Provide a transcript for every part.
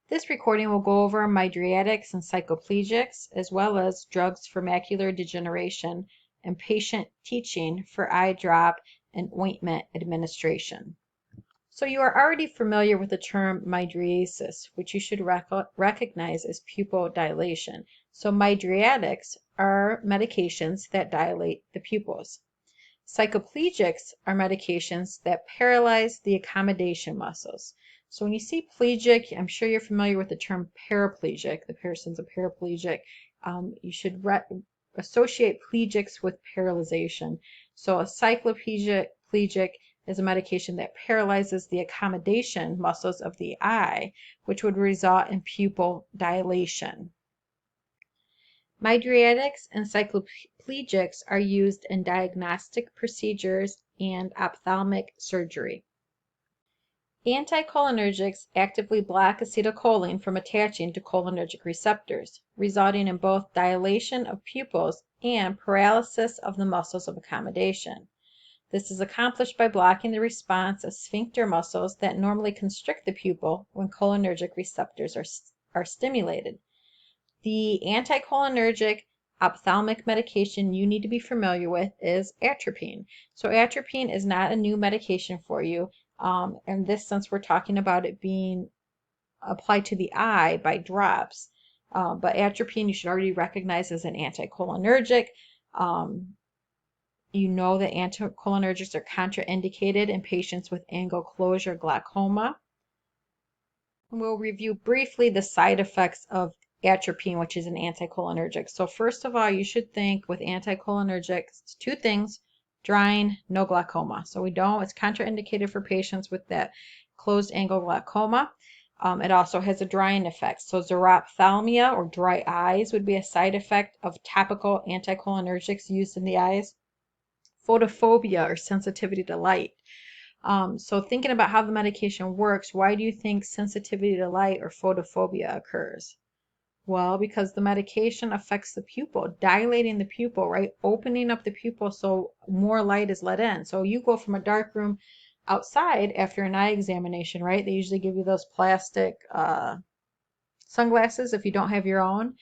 This recording will go over mydriatics and cyloplegics, as well as drugs for macular degeneration and patient teaching for eye drop and ointment administration. So you are already familiar with the term mydriasis, which you should recognize as pupil dilation. So mydriatics are medications that dilate the pupils. Cyloplegics are medications that paralyze the accommodation muscles. So when you see plegic, I'm sure you're familiar with the term paraplegic. The person's a paraplegic. You should associate plegics with paralyzation. So a cyloplegic is a medication that paralyzes the accommodation muscles of the eye, which would result in pupil dilation. Mydriatics and cyloplegics are used in diagnostic procedures and ophthalmic surgery. Anticholinergics actively block acetylcholine from attaching to cholinergic receptors, resulting in both dilation of pupils and paralysis of the muscles of accommodation. This is accomplished by blocking the response of sphincter muscles that normally constrict the pupil when cholinergic receptors are stimulated. The anticholinergic ophthalmic medication you need to be familiar with is atropine. So atropine is not a new medication for you. In this sense, we're talking about it being applied to the eye by drops. But atropine you should already recognize as an anticholinergic. You know that anticholinergics are contraindicated in patients with angle closure glaucoma. We'll review briefly the side effects of atropine, which is an anticholinergic. So first of all, you should think with anticholinergics, two things: drying, no glaucoma. So it's contraindicated for patients with that closed angle glaucoma. It also has a drying effect. So xerophthalmia or dry eyes would be a side effect of topical anticholinergics used in the eyes. Photophobia or sensitivity to light. So thinking about how the medication works, why do you think sensitivity to light or photophobia occurs? Well, because the medication affects the pupil, dilating the pupil, right? Opening up the pupil so more light is let in. So you go from a dark room outside after an eye examination, right? They usually give you those plastic sunglasses if you don't have your own.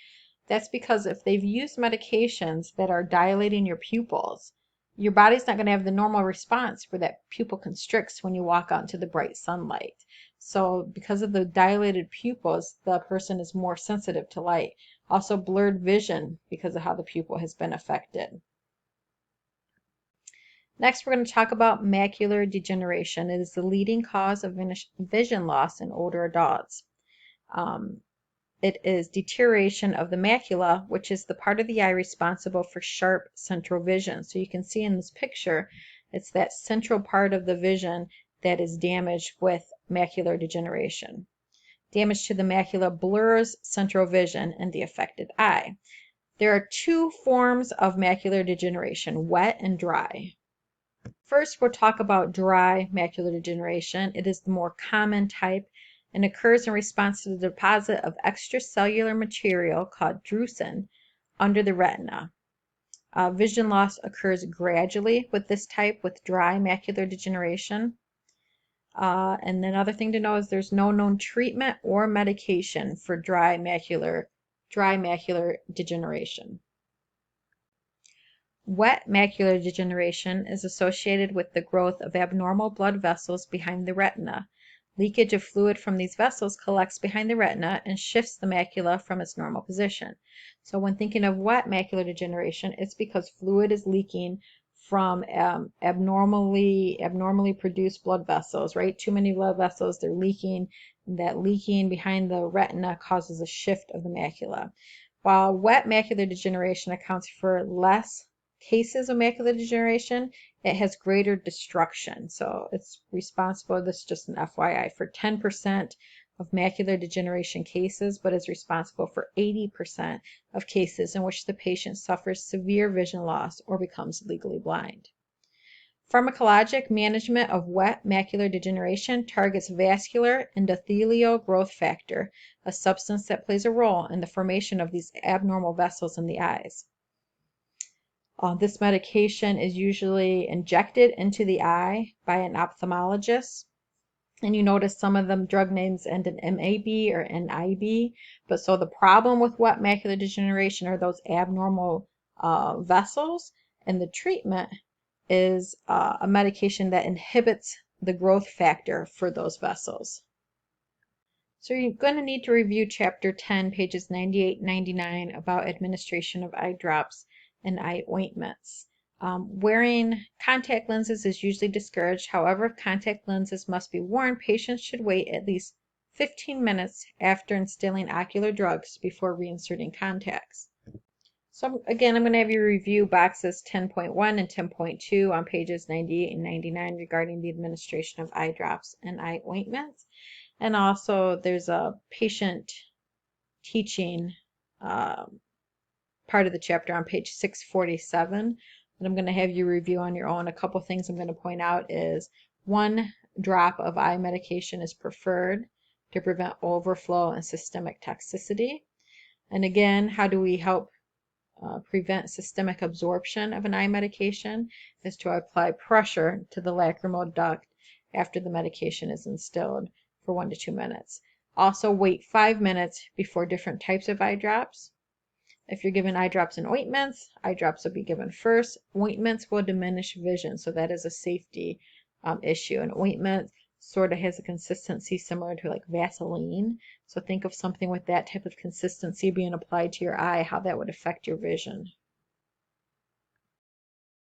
That's because if they've used medications that are dilating your pupils, your body's not going to have the normal response where that pupil constricts when you walk out into the bright sunlight. So because of the dilated pupils, the person is more sensitive to light. Also blurred vision because of how the pupil has been affected. Next, we're going to talk about macular degeneration. It is the leading cause of vision loss in older adults. It is deterioration of the macula, which is the part of the eye responsible for sharp central vision. So you can see in this picture, it's that central part of the vision that is damaged with macular degeneration. Damage to the macula blurs central vision in the affected eye. There are two forms of macular degeneration, wet and dry. First, we'll talk about dry macular degeneration. It is the more common type and occurs in response to the deposit of extracellular material called drusen under the retina. Vision loss occurs gradually with this type with dry macular degeneration. And another thing to know is there's no known treatment or medication for dry macular degeneration. Wet macular degeneration is associated with the growth of abnormal blood vessels behind the retina. Leakage of fluid from these vessels collects behind the retina and shifts the macula from its normal position. So when thinking of wet macular degeneration, it's because fluid is leaking from abnormally produced blood vessels, right? Too many blood vessels, they're leaking. That leaking behind the retina causes a shift of the macula. While wet macular degeneration accounts for less cases of macular degeneration, it has greater destruction. So it's responsible, this is just an FYI, for 10% of macular degeneration cases, but is responsible for 80% of cases in which the patient suffers severe vision loss or becomes legally blind. Pharmacologic management of wet macular degeneration targets vascular endothelial growth factor, a substance that plays a role in the formation of these abnormal vessels in the eyes. This medication is usually injected into the eye by an ophthalmologist. And you notice some of them drug names end in MAB or NIB. But so the problem with wet macular degeneration are those abnormal vessels, and the treatment is a medication that inhibits the growth factor for those vessels. So you're going to need to review Chapter 10, pages 98 and 99 about administration of eye drops and eye ointments. Wearing contact lenses is usually discouraged. However, if contact lenses must be worn, patients should wait at least 15 minutes after instilling ocular drugs before reinserting contacts. So again, I'm going to have you review boxes 10.1 and 10.2 on pages 98 and 99 regarding the administration of eye drops and eye ointments. And also there's a patient teaching part of the chapter on page 647 that I'm going to have you review on your own. A couple things I'm going to point out is 1 drop of eye medication is preferred to prevent overflow and systemic toxicity. And again, how do we help prevent systemic absorption of an eye medication? Is to apply pressure to the lacrimal duct after the medication is instilled for 1 to 2 minutes. Also, wait 5 minutes before different types of eye drops. If you're given eye drops and ointments, eye drops will be given first. Ointments will diminish vision, so that is a safety issue. An ointment sort of has a consistency similar to like Vaseline. So think of something with that type of consistency being applied to your eye, how that would affect your vision.